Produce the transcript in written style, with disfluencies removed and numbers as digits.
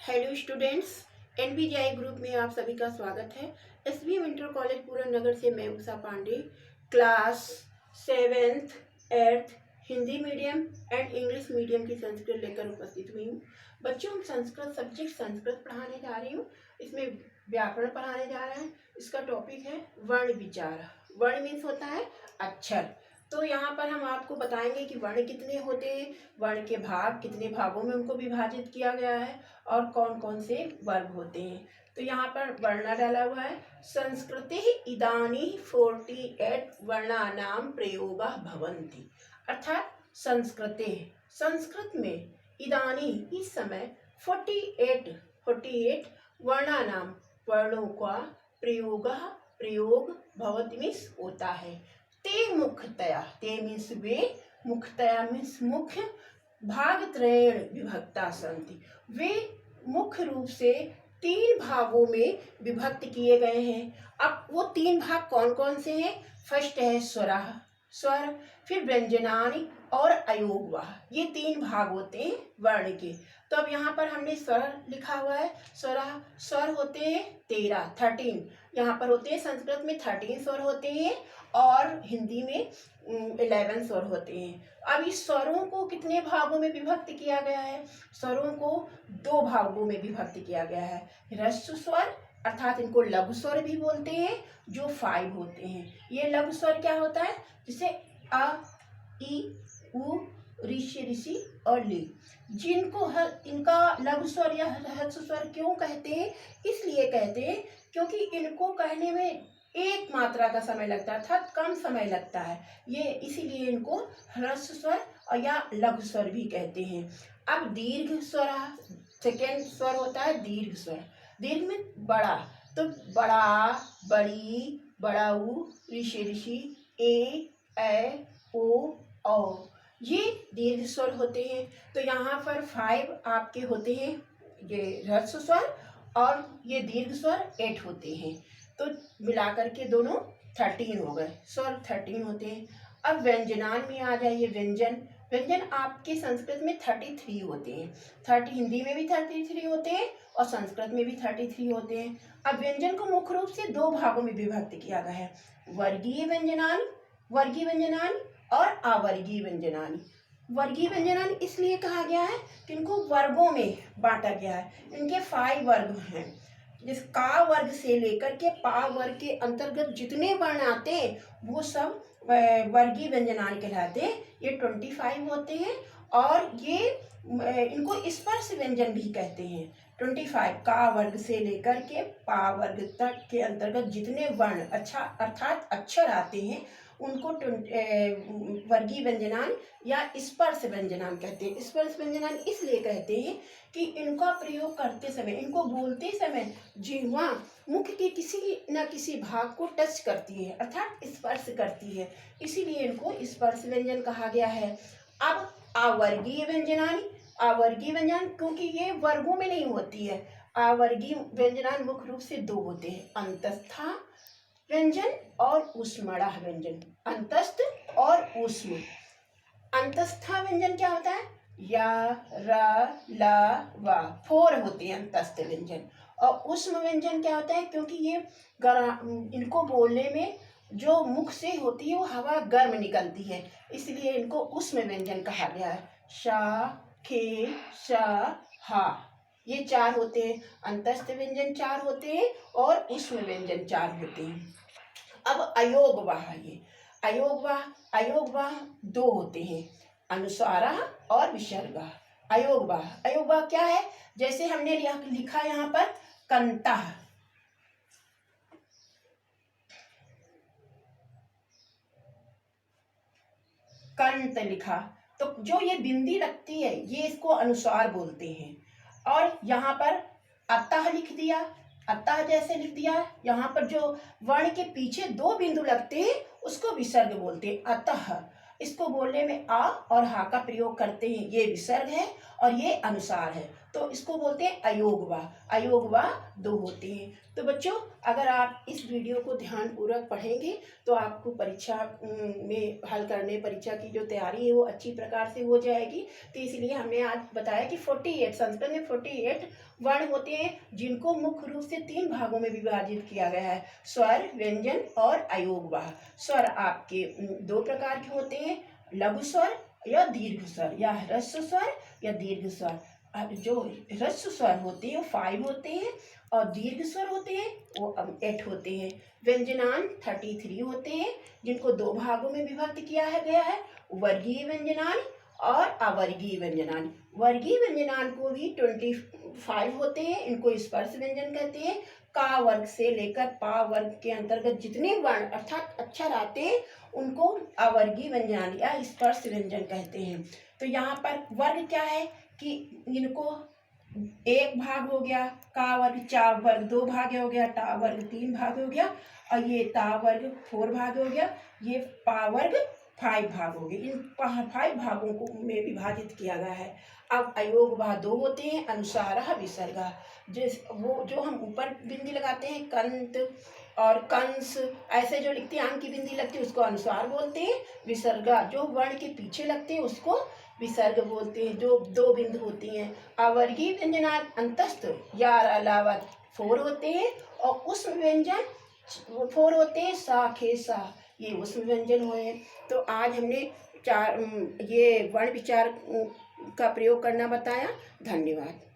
Hello students, एनपीजीआई group में आप सभी का स्वागत है। SBM inter college Puran Nagar से मैं Usha Pandey class 7th 8th Hindi medium and English medium की संस्कृत लेकर उपस्थित हुई हूँ। बच्चों, हम संस्कृत सब्जेक्ट संस्कृत पढ़ाने जा रही हूँ। इसमें व्याकरण पढ़ाने जा रहे हैं। इसका टॉपिक है वर्ण विचार। वर्ण मीन्स होता है अक्षर। तो यहाँ पर हम आपको बताएंगे कि वर्ण कितने होते हैं, वर्ण के भाग कितने भागों में उनको विभाजित किया गया है और कौन कौन से वर्ग होते हैं। तो यहाँ पर वर्णा डाला हुआ है। संस्कृते इदानी 48 वर्णानाम प्रयोगा भवन्ति। अर्थात संस्कृत में इदानी इस समय 48 वर्णानाम वर्णों का प्रयोग भवति मीन्स होता है। ते मुख्यतया, ते मीन्स वे, मुख्यतया मीन्स मुख्य, भागत्रयेण विभक्ता सन्ति। वे मुख्य रूप से 3 भागों में विभक्त किए गए हैं। अब वो 3 भाग कौन कौन से हैं? फर्स्ट है स्वरः, स्वर, फिर व्यंजनानि और अयोगवाह। ये 3 भाग होते हैं वर्ण के। तो अब यहाँ पर हमने स्वर लिखा हुआ है। स्वर होते हैं 13 यहाँ पर होते हैं। संस्कृत में 13 स्वर होते हैं और हिंदी में 11 स्वर होते हैं। अब इस स्वरों को कितने भागों में विभक्त किया गया है? स्वरों को 2 भागों में विभक्त किया गया है। ह्रस्व स्वर अर्थात इनको लघु स्वर भी बोलते हैं, जो 5 होते हैं। ये लघु स्वर क्या होता है? जैसे अ, ई, उ, ऋषि और ली। जिनको इनका लघु स्वर या ह्रस्व स्वर क्यों कहते हैं? इसलिए कहते हैं क्योंकि इनको कहने में एक मात्रा का समय लगता है, अर्थात कम समय लगता है। ये इसीलिए इनको ह्रस्व स्वर या लघु स्वर भी कहते हैं। अब दीर्घ स्वर, सेकेंड स्वर होता है दीर्घ स्वर। दीर्घ में बड़ा, तो बड़ा, बड़ी, बड़ाऊ, ऋषि, ए, ओ, ये दीर्घ स्वर होते हैं। तो यहाँ पर 5 आपके होते हैं, ये ह्रस्व स्वर, और ये दीर्घ स्वर 8 होते हैं। तो मिलाकर के दोनों 13 हो गए, स्वर 13 होते हैं। अब व्यंजनान में आ जाइए। व्यंजन आपके संस्कृत में 33 होते हैं। 30 हिंदी में भी 33 होते हैं और संस्कृत में भी 33 होते हैं। अब व्यंजन को मुख्य रूप से 2 भागों में विभक्त किया गया है। वर्गीय व्यंजनान और अवर्गीय व्यंजनानि। वर्गीय व्यंजनानि इसलिए कहा गया है कि इनको वर्गों में बांटा गया है। इनके 5 वर्ग हैं। जिस का वर्ग से लेकर के पा वर्ग के अंतर्गत जितने वर्ण आते हैं वो सब वर्गीय व्यंजनानि कहलाते हैं। ये 25 होते हैं और ये इनको स्पर्श व्यंजन भी कहते हैं। 25 का वर्ग से लेकर के पा वर्ग तक के अंतर्गत जितने वर्ण अर्थात अक्षर आते हैं उनको वर्गीय व्यंजनान या स्पर्श व्यंजनान कहते हैं। स्पर्श व्यंजनान इसलिए कहते हैं कि इनका प्रयोग करते समय, इनको बोलते समय जिह्वा मुख के किसी न किसी भाग को टच करती है, अर्थात स्पर्श करती है, इसीलिए इनको स्पर्श व्यंजन कहा गया है। अब अवर्गीय व्यंजनान क्योंकि ये वर्गों में नहीं होती है। अवर्गीय व्यंजनान मुख्य रूप से 2 होते हैं, अंतस्था व्यंजन और ऊष्मणः व्यंजन। अंतस्थ और ऊष्म। अंतस्था व्यंजन क्या होता है? या, र, ल, व 4 होते हैं अंतस्थ व्यंजन। और ऊष्म व्यंजन क्या होता है? क्योंकि ये इनको बोलने में जो मुख से होती है वो हवा गर्म निकलती है, इसलिए इनको ऊष्म व्यंजन कहा गया है। श, खे, श, हा, ये 4 होते हैं। अंतस्थ व्यंजन 4 होते हैं और ऊष्म व्यंजन 4 होते हैं। अब अयोगवाह, ये अयोगवाह 2 होते हैं, अनुस्वारः और विसर्गः। अयोगवाह क्या है? जैसे हमने लिखा यहाँ पर कंतः, कंत लिखा, तो जो ये बिंदी लगती है ये इसको अनुस्वार बोलते हैं। और यहाँ पर अतः लिख दिया, अतः जैसे लिख दिया। यहाँ पर जो वर्ण के पीछे 2 बिंदु लगते हैं उसको विसर्ग बोलते हैं, अतः। इसको बोलने में आ और हा का प्रयोग करते हैं, ये विसर्ग है और ये अनुसार है। तो इसको बोलते हैं अयोगवा। अयोगवा 2 होते हैं। तो बच्चों, अगर आप इस वीडियो को ध्यानपूर्वक पढ़ेंगे तो आपको परीक्षा में हल करने, परीक्षा की जो तैयारी है वो अच्छी प्रकार से हो जाएगी। तो इसलिए हमने आज बताया कि 48 संस्कृत में 48 वर्ण होते हैं, जिनको मुख्य रूप से 3 भागों में विभाजित किया गया है, स्वर, व्यंजन और अयोगवा। स्वर आपके 2 प्रकार के होते हैं, लघु स्वर या दीर्घ स्वर, या ह्रस्व स्वर या दीर्घ स्वर। अब जो ह्रस्व स्वर होते हैं वो 5 होते हैं और दीर्घ स्वर होते हैं वो 8 होते हैं। व्यंजनान 33 होते हैं, जिनको 2 भागों में विभक्त किया गया है, वर्गीय व्यंजनान और अवर्गीय व्यंजनान। वर्गीय व्यंजनान को भी 25 होते हैं, इनको स्पर्श व्यंजन कहते हैं। का वर्ग से लेकर पा वर्ग के अंतर्गत जितने वर्ण अर्थात अक्षर आते हैं उनको अवर्गीय व्यंजन या स्पर्श व्यंजन कहते हैं। तो यहाँ पर वर्ग क्या है कि इनको 1 भाग हो गया, का वर्ग 4 वर्ग 2 भाग हो गया, टा वर्ग 3 भाग हो गया और ये ता वर्ग 4 भाग हो गया, ये पा वर्ग 5 भाग हो गए। इन 5 भागों को में विभाजित किया गया है। अब अयोगवा 2 होते हैं, अनुसारः विसर्गा। जिस वो जो हम ऊपर बिंदी लगाते हैं, कंत और कंस ऐसे जो लिखते हैं, आम की बिंदी लगती है उसको अनुस्वार बोलते हैं। विसर्गा जो वर्ण के पीछे लगते हैं उसको विसर्ग बोलते हैं, जो 2 बिंदु होती हैं। अवर्गीय व्यंजनान अंतस्थ या अलावा 4 होते हैं और उष्म व्यंजन 4 होते हैं, सा खे सा, ये उष्म व्यंजन हुए। तो आज हमने 4 ये वर्ण विचार का प्रयोग करना बताया। धन्यवाद।